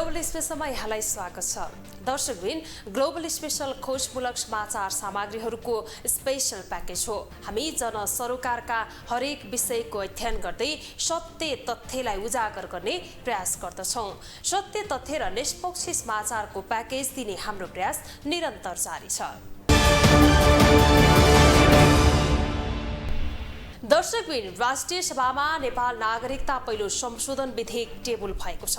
Global स्पेसलमा यहाँलाई स्वागत छ। दर्शकबिन, ग्लोबल स्पेसल खोजमूलक समाचार सामग्रीहरूको स्पेशल प्याकेज हो। हामी जनसरोकारका हरेक विषयको अध्ययन गर्दै सत्य तथ्यलाई उजागर गर्ने प्रयास गर्दछौँ। सत्य तथ्य र निष्पक्ष समाचारको प्याकेज दिने हाम्रो प्रयास निरन्तर जारी छ। दर्शकबिन, राष्ट्रिय सभामा नेपाल नागरिकता पहिलो संशोधन विधेयक टेबल भएको छ।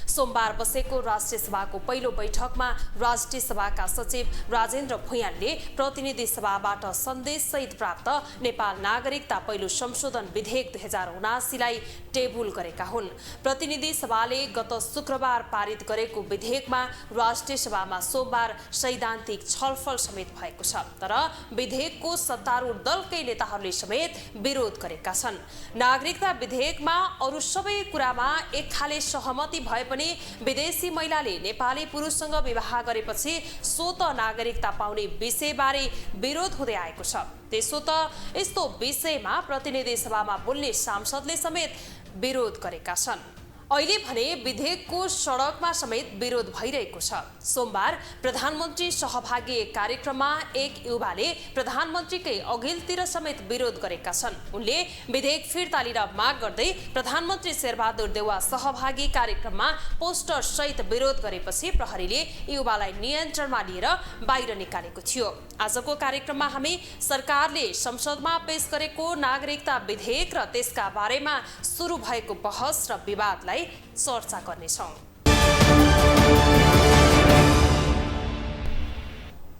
सोमबार बसेको राष्ट्रिय सभाको पहिलो बैठकमा राष्ट्रिय सभाका सचिव राजेन्द्र भुयालले प्रतिनिधि सभाबाट सन्देशसहित प्राप्त नेपाल नागरिकता पहिलो संशोधन विधेयक 2079 लाई टेबल गरेका हुन्। प्रतिनिधि सभाले गत शुक्रबार पारित गरेको विधेयकमा राष्ट्रिय सभामा सोमबार सैद्धान्तिक छलफल समेत भएको छ। तर विधेयकको सत्तारूढ दलकै नेताहरूले समेत विरोध गरेका छन्। नागरिकता विधेयकमा अरू सबै कुरामा एक खाले सहमति भए पनि विदेशी महिलाले नेपाली पुरुषसँग विवाह गरेपछि स्वत नागरिकता पाउने विषयबारे विरोध हुँदै आएको छ। त्यसो त यस्तो विषयमा प्रतिनिधि सभामा बोल्ने सांसदले समेत विरोध गरेका छन्। अहिले भने विधेयकको सडकमा समेत विरोध भइरहेको छ। सोमबार प्रधानमन्त्री सहभागी कार्यक्रममा एक युवाले प्रधानमन्त्रीकै अघिल्तिर समेत विरोध गरेका छन्। उनले विधेयक फिर्ता लिन माग गर्दै प्रधानमन्त्री शेरबहादुर देउवा सहभागी कार्यक्रममा पोस्टर सहित विरोध गरेपछि प्रहरीले युवालाई नियन्त्रणमा लिएर बाहिर निकालेको थियो। आजको कार्यक्रममा हामी सरकारले संसदमा पेश गरेको नागरिकता विधेयक र त्यसका बारेमा सुरु भएको बहस र विवादलाई चर्चा गर्नेछौँ।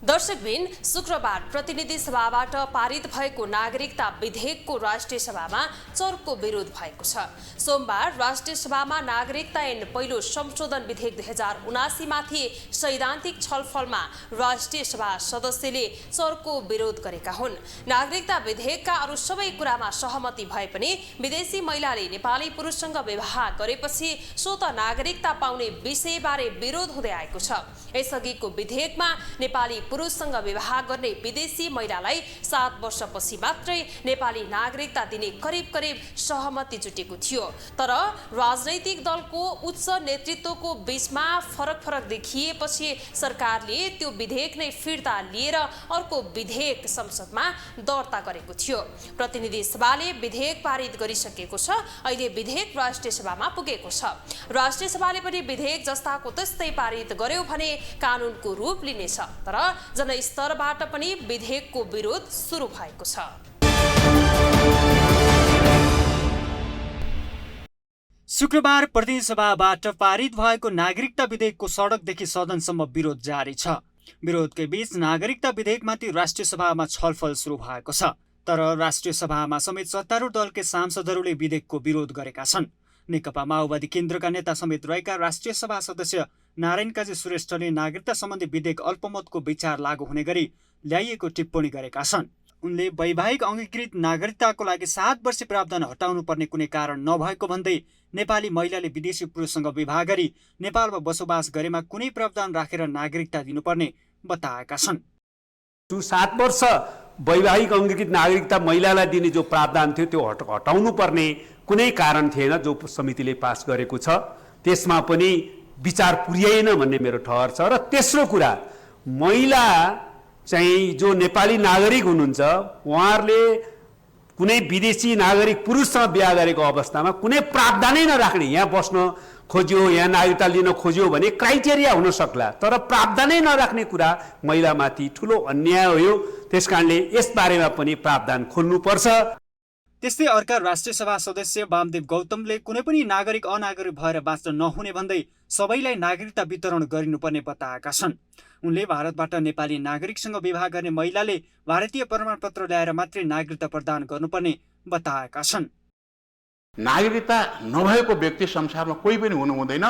दर्शकबिन, शुक्रबार प्रतिनिधि सभाबाट पारित भएको नागरिकता विधेयकको राष्ट्रिय सभामा चर्को विरोध भएको छ। सोमबार राष्ट्रिय सभामा नागरिकता ऐन पहिलो संशोधन विधेयक 2079 माथि सैद्धान्तिक छलफलमा राष्ट्रिय सभा सदस्यले चर्को विरोध गरेका हुन्। नागरिकता विधेयकका अरू सबै कुरामा सहमति भए पनि विदेशी महिलाले नेपाली पुरुषसँग विवाह गरेपछि स्वत नागरिकता पाउने विषयबारे विरोध हुँदै आएको छ। यसअघिको विधेयकमा नेपाली पुरुषसँग विवाह गर्ने विदेशी महिलालाई 7 वर्षपछि मात्रै नेपाली नागरिकता दिने करिब सहमति जुटेको थियो। तर राजनैतिक दलको उच्च नेतृत्वको बीचमा फरक देखिएपछि सरकारले त्यो विधेयक नै फिर्ता लिएर अर्को विधेयक संसदमा दर्ता गरेको थियो। प्रतिनिधि सभाले विधेयक पारित गरिसकेको छ। अहिले विधेयक राष्ट्रिय सभामा पुगेको छ। राष्ट्रिय सभाले पनि विधेयक जस्ताको त्यस्तै पारित गर्यो भने कानुनको रूप लिनेछ। तर जनस्तरबाट पनि विधेयकको विरोध सुरु भएको छ। शुक्रबार प्रतिनिधि सभाबाट पारित भएको नागरिकता विधेयकको सडकदेखि सदनसम्म विरोध जारी छ। विरोधकै बीच नागरिकता विधेयकमाथि राष्ट्रिय सभामा छलफल सुरु भएको छ। तर राष्ट्रिय सभामा समेत सत्तारूढ दलकै सांसदहरूले विधेयकको विरोध गरेका छन्। नेकपा माओवादी केन्द्रका नेता समेत रहेका राष्ट्रिय सभा सदस्य नारायण काजी श्रेष्ठले नागरिकता सम्बन्धी विधेयक अल्पमतको विचार लागू हुने गरी ल्याइएको टिप्पणी गरेका छन्। उनले वैवाहिक अङ्गीकृत नागरिकताको लागि 7 वर्षे प्रावधान हटाउनु पर्ने कुनै कारण नभएको भन्दै नेपाली महिलाले विदेशी पुरुषसँग विवाह गरी नेपालमा बसोबास गरेमा कुनै प्रावधान राखेर नागरिकता दिनुपर्ने बताएका छन्। 7 वर्ष वैवाहिक अङ्गीकृत नागरिकता महिलालाई दिने जो प्रावधान थियो त्यो हटाउनु पर्ने कुनै कारण थिएन जो समितिले पास गरेको छ। त्यसमा पनि विचार पुर्याएन भन्ने मेरो ठहर छ। र तेस्रो कुरा, महिला चाहिँ जो नेपाली नागरिक हुनुहुन्छ उहाँहरूले कुनै विदेशी नागरिक पुरुषसँग बिहा गरेको अवस्थामा कुनै प्रावधानै नराख्ने, यहाँ बस्न खोज्यो, यहाँ नागरिकता लिन खोज्यो भने क्राइटेरिया हुन सक्ला, तर प्रावधानै नराख्ने कुरा महिलामाथि ठुलो अन्याय हो। त्यसकारणले यसबारेमा पनि प्रावधान खोल्नुपर्छ। त्यस्तै अर्का राष्ट्रिय सभा सदस्य वामदेव गौतमले कुनै पनि नागरिक अनागरिक भएर बाँच्न नहुने भन्दै सबैलाई नागरिकता वितरण गरिनुपर्ने बताएका छन्। उनले भारतबाट नेपाली नागरिकसँग विवाह गर्ने महिलाले भारतीय प्रमाणपत्र ल्याएर मात्रै नागरिकता प्रदान गर्नुपर्ने बताएका छन्। नागरिकता नभएको व्यक्ति संसारमा कोही पनि हुनु हुँदैन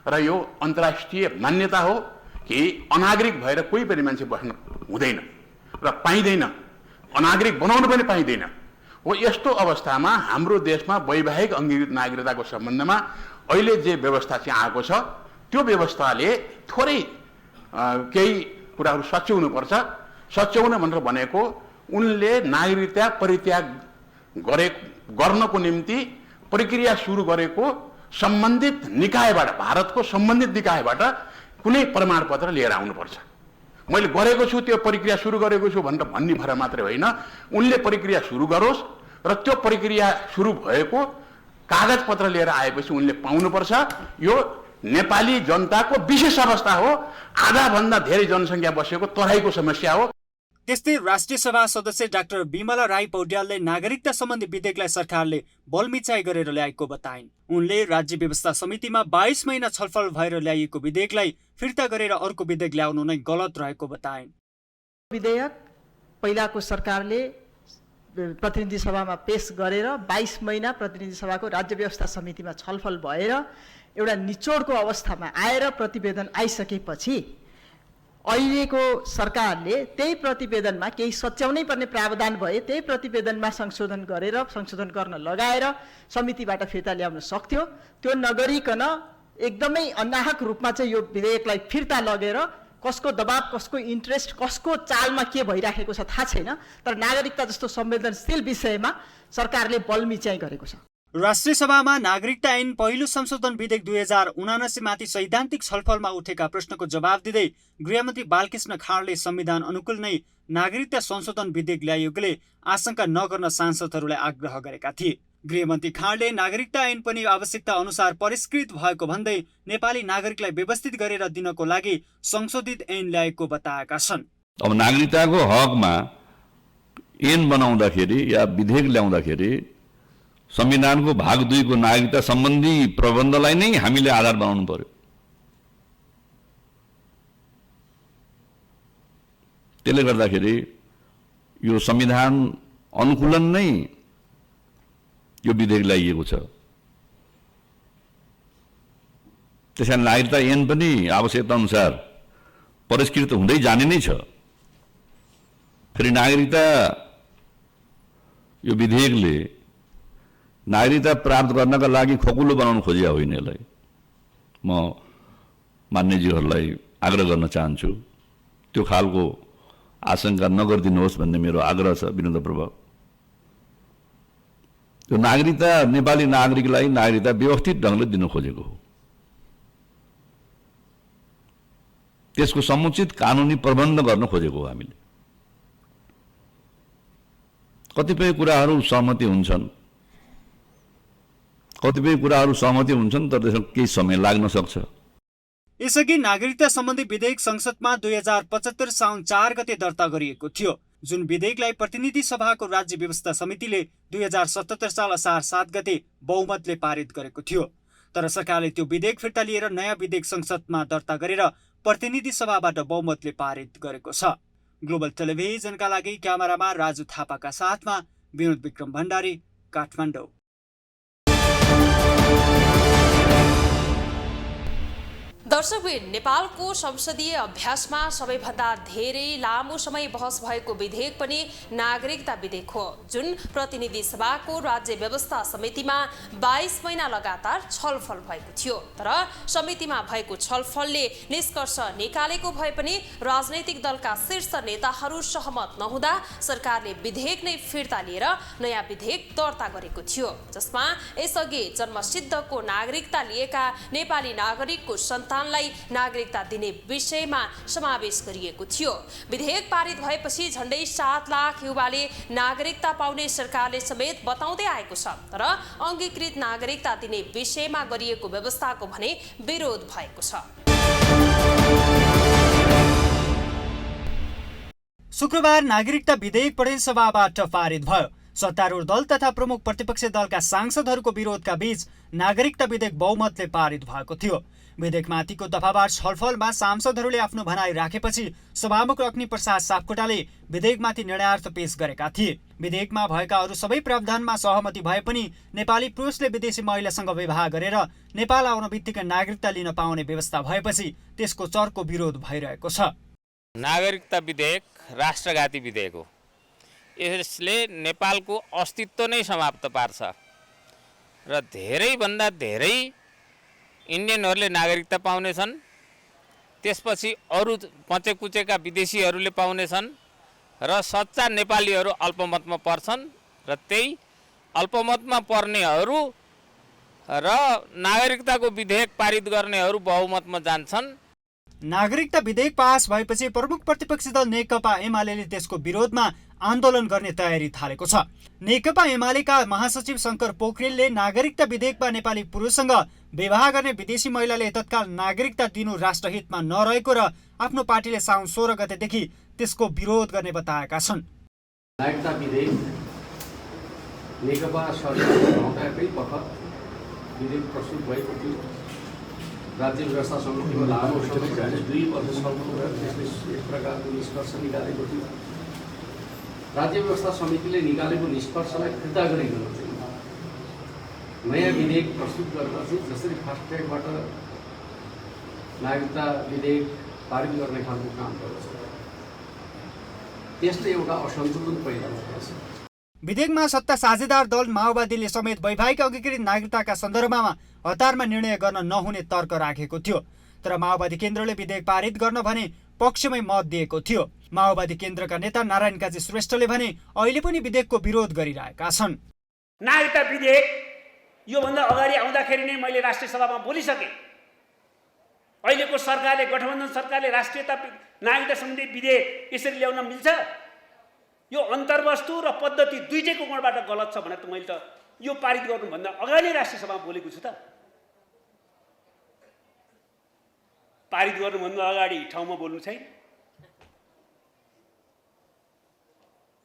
र यो अन्तर्राष्ट्रिय मान्यता हो कि अनागरिक भएर कोही पनि मान्छे बस्न हुँदैन र पाइँदैन, अनागरिक बनाउनु पनि पाइँदैन। हो यस्तो अवस्थामा हाम्रो देशमा वैवाहिक अङ्गीकृत नागरिकताको सम्बन्धमा अहिले जे व्यवस्था चाहिँ आएको छ त्यो व्यवस्थाले थोरै केही कुराहरू सच्याउनुपर्छ। सच्याउन भनेर भनेको उनले नागरिकता परित्याग गर्नको निम्ति प्रक्रिया सुरु गरेको सम्बन्धित निकायबाट, भारतको सम्बन्धित निकायबाट कुनै प्रमाणपत्र लिएर आउनुपर्छ। मैले गरेको छु, त्यो प्रक्रिया सुरु गरेको छु भनेर भन्ने भएर मात्रै होइन, उनले प्रक्रिया सुरु गरोस् र त्यो प्रक्रिया सुरु भएको कागजपत्र लिएर आएपछि उनले पाउनुपर्छ। यो नेपाली जनताको विशेष अवस्था हो, आधाभन्दा धेरै जनसङ्ख्या बसेको तराईको समस्या हो। त्यस्तै राष्ट्रिय सभा सदस्य डाक्टर बिमला राई पौड्यालले नागरिकता सम्बन्धी विधेयकलाई सरकारले बलमिचाइ गरेर ल्याएको बताइन्। उनले राज्य व्यवस्था समितिमा 22 महिना छलफल भएर ल्याइएको विधेयकलाई फिर्ता गरेर अर्को विधेयक ल्याउनु नै गलत रहेको बताइन्। विधेयक पहिलाको सरकारले प्रतिनिधि सभामा पेश गरेर 22 महिना प्रतिनिधि सभाको राज्य व्यवस्था समितिमा छलफल भएर एउटा निचोडको अवस्थामा आएर प्रतिवेदन आइसकेपछि अहिलेको सरकारले त्यही प्रतिवेदनमा केही सच्याउनै पर्ने प्रावधान भए त्यही प्रतिवेदनमा संशोधन गर्न लगाएर समितिबाट फिर्ता ल्याउन सक्थ्यो। त्यो नगरिकन एकदमै अनाहक रूपमा चाहिँ यो विधेयकलाई फिर्ता लगेर कसको दबाब, कसको इन्ट्रेस्ट, कसको चालमा के भइराखेको छ थाहा छैन, तर नागरिकता जस्तो संवेदनशील विषयमा सरकारले बलमिचाइ गरेको छ। राष्ट्रिय सभामा नागरिकता ऐन पहिलो संशोधन विधेयक 2079 माथि सैद्धान्तिक छलफलमा उठेका प्रश्नको जवाब दिँदै गृहमन्त्री बालकृष्ण खाँडले संविधान अनुकूल नै नागरिकता संशोधन विधेयक ल्याइएकोले आशंका नगर्न सांसदहरूलाई आग्रह गरेका थिए। गृहमन्त्री खाँडले नागरिकता ऐन पनि आवश्यकता अनुसार परिष्कृत भएको भन्दै नेपाली नागरिकलाई व्यवस्थित गरेर दिनको लागि संशोधित ऐन ल्याएको बताएका छन्। अब नागरिकताको हकमा ऐन बनाउँदाखेरि या विधेयक ल्याउँदाखेरि संविधानको भाग 2 को नागरिकता सम्बन्धी प्रबन्धलाई नै हामीले आधार बनाउनु पर्यो। त्यसले गर्दाखेरि यो संविधान अनुकूलन नै यो विधेयक ल्याइएको छ। त्यसैले नागरिकता ऐन पनि आवश्यकता अनुसार परिष्कृत हुँदै जाने नै छ। फेरि नागरिकता यो विधेयकले नागरिकता प्राप्त गर्नका लागि खोकुलो बनाउन खोजेको होइन। यसलाई म मान्यज्यूहरूलाई आग्रह गर्न चाहन्छु, त्यो खालको आशंका नगरिदिनुहोस् भन्ने मेरो आग्रह छ विनम्रपूर्वक। त्यो नागरिकता नेपाली नागरिकलाई नागरिकता व्यवस्थित ढङ्गले दिन खोजेको हो। त्यसको समुचित कानुनी प्रबन्ध गर्न खोजेको हो हामीले। कतिपय कुराहरू सहमति हुन्छन्, कतिपय कुराहरू सहमति हुन्छन्, तर त्यसमा केही समय लाग्न सक्छ। यसअघि नागरिकता सम्बन्धी विधेयक संसदमा 2075 साउन 4 गते दर्ता गरिएको थियो, जुन विधेयकलाई प्रतिनिधि सभाको राज्य व्यवस्था समितिले 2077 साल असार 7 गते बहुमतले पारित गरेको थियो। तर सरकारले त्यो विधेयक फिर्ता लिएर नयाँ विधेयक संसदमा दर्ता गरेर प्रतिनिधि सभाबाट बहुमतले पारित गरेको छ। ग्लोबल टेलिभिजनका लागि क्यामेरामा राजु थापाका साथमा विनोद विक्रम भण्डारी, काठमाडौँ। दर्शकबिन, नेपालको संसदीय अभ्यासमा सबैभन्दा धेरै लामो समय बहस भएको विधेयक पनि नागरिकता विधेयक हो, जुन प्रतिनिधि सभाको राज्य व्यवस्था समितिमा 22 महिना लगातार छलफल भएको थियो। तर समितिमा भएको छलफलले निष्कर्ष निकालेको भए पनि राजनैतिक दलका शीर्ष नेताहरू सहमत नहुँदा सरकारले विधेयक नै फिर्ता लिएर नयाँ विधेयक दर्ता गरेको थियो, जसमा यसअघि जन्मसिद्धको नागरिकता लिएका नेपाली नागरिकको सन्तान नागरिकता दिने विषयमा समावेश गरिएको थियो। विधेयक पारित भएपछि झण्डै 7 लाख युवाले नागरिकता पाउने सरकारले समेत बताउँदै आएको छ। तर अङ्गीकृत नागरिकता दिने विषयमा गरिएको व्यवस्थाको भने विरोध भएको छ। शुक्रबार नागरिकता विधेयक प्रतिनिधि सभाबाट पारित भयो। सत्तारूढ दल तथा प्रमुख प्रतिपक्षी दलका सांसदहरूको विरोधका बीच नागरिकता विधेयक बहुमतले पारित भएको थियो। विधेयकमाथिको दफावार छलफलमा सांसदहरूले आफ्नो भनाइ राखेपछि सभामुख अग्निप्रसाद सापकोटाले विधेयकमाथि निर्णयार्थ पेश गरेका थिए। विधेयकमा भएका अरू सबै प्रावधानमा सहमति भए पनि नेपाली पुरुषले विदेशी महिलासँग विवाह गरेर नेपाल आउन बित्तिकै नागरिकता लिन पाउने व्यवस्था भएपछि त्यसको चर्को विरोध भइरहेको छ। नागरिकता विधेयक राष्ट्रघाती विधेयक हो। यसले नेपालको अस्तित्व नै समाप्त पार्छ र धेरैभन्दा धेरै इन्डियनहरूले नागरिकता पाउनेछन्, त्यसपछि अरू पचेकुचेका विदेशीहरूले पाउनेछन् र सच्चा नेपालीहरू अल्पमतमा पर्छन् र त्यही अल्पमतमा पर्नेहरू र नागरिकताको विधेयक पारित गर्नेहरू बहुमतमा जान्छन्। नागरिकता विधेयक पास भएपछि प्रमुख प्रतिपक्षी दल नेकपा एमाले त्यसको विरोधमा आन्दोलन गर्ने तयारी थालेको छ। नेकपा एमालेका महासचिव शङ्कर पोखरेलले नागरिकता विधेयकमा नेपाली पुरुषसँग विवाह गर्ने विदेशी महिलाले तत्काल नागरिकता दिनु राष्ट्रहितमा नरहेको र आफ्नो पार्टीले साउन 16 गतेदेखि त्यसको विरोध गर्ने बताएका छन्। नागरिकता विधेयक नेकपा सरकारको रहँदाकै पखत विधेयक प्रस्तुत भएको थियो। राज्य व्यवस्था समितिको लामो समय 2 वर्षसम्म त्यसले एक प्रकारको निष्कर्ष निकालेको थियो। राज्य व्यवस्था समितिले निकालेको निष्कर्षलाई फिर्ता गरिकन चाहिँ नयाँ विधेयक प्रस्तुत गरेर चाहिँ जसरी फास्ट ट्र्याकबाट नागरिकता विधेयक पारित गर्ने खालको काम गर्छ, त्यसले एउटा असन्तुलन पैदा गर्छ। विधेयकमा सत्ता साझेदार दल माओवादीले समेत वैवाहिक अङ्गीकृत नागरिकताका सन्दर्भमा हतारमा निर्णय गर्न नहुने तर्क राखेको थियो। तर माओवादी केन्द्रले विधेयक पारित गर्न भने पक्षमै मत दिएको थियो। माओवादी केन्द्रका नेता नारायण काजी श्रेष्ठले भने अहिले पनि विधेयकको विरोध गरिरहेका छन्। नागरिकता विधेयक योभन्दा अगाडि आउँदाखेरि नै मैले राष्ट्रिय सभामा बोलिसकेँ। अहिलेको सरकारले, गठबन्धन सरकारले राष्ट्रियता नागरिकता सम्बन्धी विधेयक यसरी ल्याउन मिल्छ? यो अन्तर्वस्तु र पद्धति दुईटैको कोणबाट गलत छ भनेर त मैले त यो पारित गर्नुभन्दा अगाडि नै राष्ट्रिय सभामा बोलेको छु। त पारित गर्नुभन्दा अगाडि ठाउँमा बोल्नु छैन।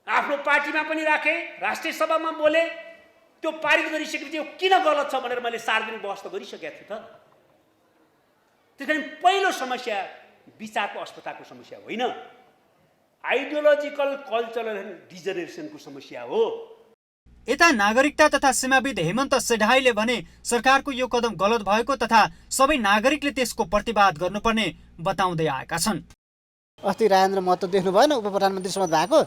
आफ्नो पार्टीमा पनि राखे, राष्ट्रिय सभामा बोले, त्यो पारित गरिसकेपछि यो किन गलत छ भनेर मैले सार्वजनिक बहस त गरिसकेको छु। त त्यस कारण पहिलो समस्या विचारको अस्पतालको समस्या होइन, आइडियोलोजिकल कल्चरल डिजेनरेसनको समस्या हो। यता नागरिकता तथा सीमाविद हेमन्त सेढाईले भने सरकारको यो कदम गलत भएको तथा सबै नागरिकले त्यसको प्रतिवाद गर्नुपर्ने बताउँदै आएका छन्। अस्ति राजेन्द्र महतो देख्नु भएन उप प्रधानमन्त्री समेत भएको?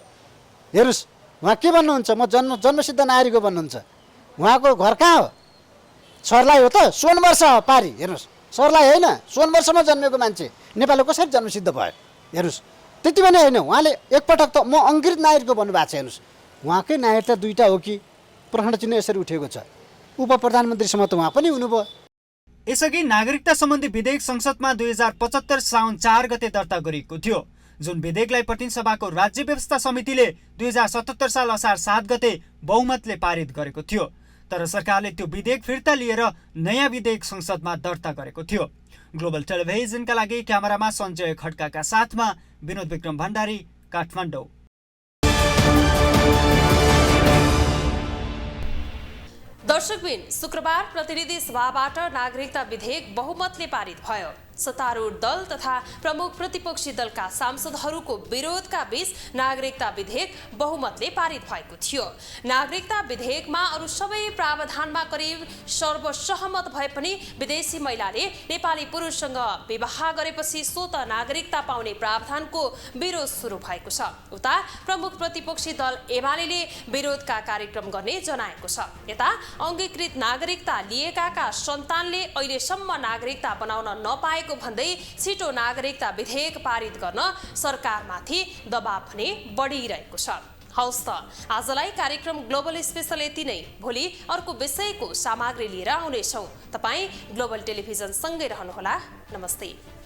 हेर्नुहोस् उहाँ के भन्नुहुन्छ, म जन्मसिद्ध नागरिक हो भन्नुहुन्छ। उहाँको घर कहाँ हो? सर्लाही हो त? 16 वर्ष हो पारी। हेर्नुहोस् सर्लाही होइन, 16 वर्षमा जन्मेको मान्छे नेपालको कसरी जन्मसिद्ध भयो? हेर्नुहोस् त्यति पनि होइन, उहाँले एकपटक त म अङ्गीकृत नागरिक हो भन्नुभएको छ। हेर्नुहोस् उहाँकै नागरिकता दुईटा हो कि प्रश्न चिन्ह यसरी उठेको छ। उप प्रधानमन्त्रीसम्म त उहाँ पनि हुनुभयो। यसअघि नागरिकता सम्बन्धी विधेयक संसदमा 2075 साउन 4 गते दर्ता गरिएको थियो, जुन विधेयकलाई प्रतिनिधि सभाको राज्य व्यवस्था समितिले 2077 साल असार 7 गते बहुमतले पारित गरेको थियो। तर सरकारले त्यो विधेयक फिर्ता लिएर नयाँ विधेयक संसदमा दर्ता गरेको थियो। ग्लोबल टेलिभिजनका लागि क्यामेरामा सञ्जय खड्काका साथमा विनोद विक्रम भण्डारी, काठमाडौँ। दर्शकबिन, शुक्रबार प्रतिनिधि सभाबाट नागरिकता विधेयक बहुमतले पारित भयो। सत्तारूढ दल तथा प्रमुख प्रतिपक्षी दलका सांसदहरूको विरोधका बीच नागरिकता विधेयक बहुमतले पारित भएको थियो। नागरिकता विधेयकमा अरू सबै प्रावधानमा करिब सर्वसहमत भए पनि विदेशी महिलाले नेपाली पुरुषसँग विवाह गरेपछि स्वत नागरिकता पाउने प्रावधानको विरोध सुरु भएको छ। उता प्रमुख प्रतिपक्षी दल एमाले विरोधका कार्यक्रम गर्ने जनाएको छ। यता अङ्गीकृत नागरिकता लिएकाका सन्तानले अहिलेसम्म नागरिकता बनाउन नपाएको भन्दै छिटो नागरिकता विधेयक पारित गर्न सरकारमाथि दबाब पनि बढिरहेको छ। हौस् त आजलाई कार्यक्रम ग्लोबल स्पेशल यति नै। भोलि अर्को विषयको सामग्री लिएर आउनेछौँ। तपाईँ ग्लोबल टेलिभिजन सँगै रहनुहोला। नमस्ते।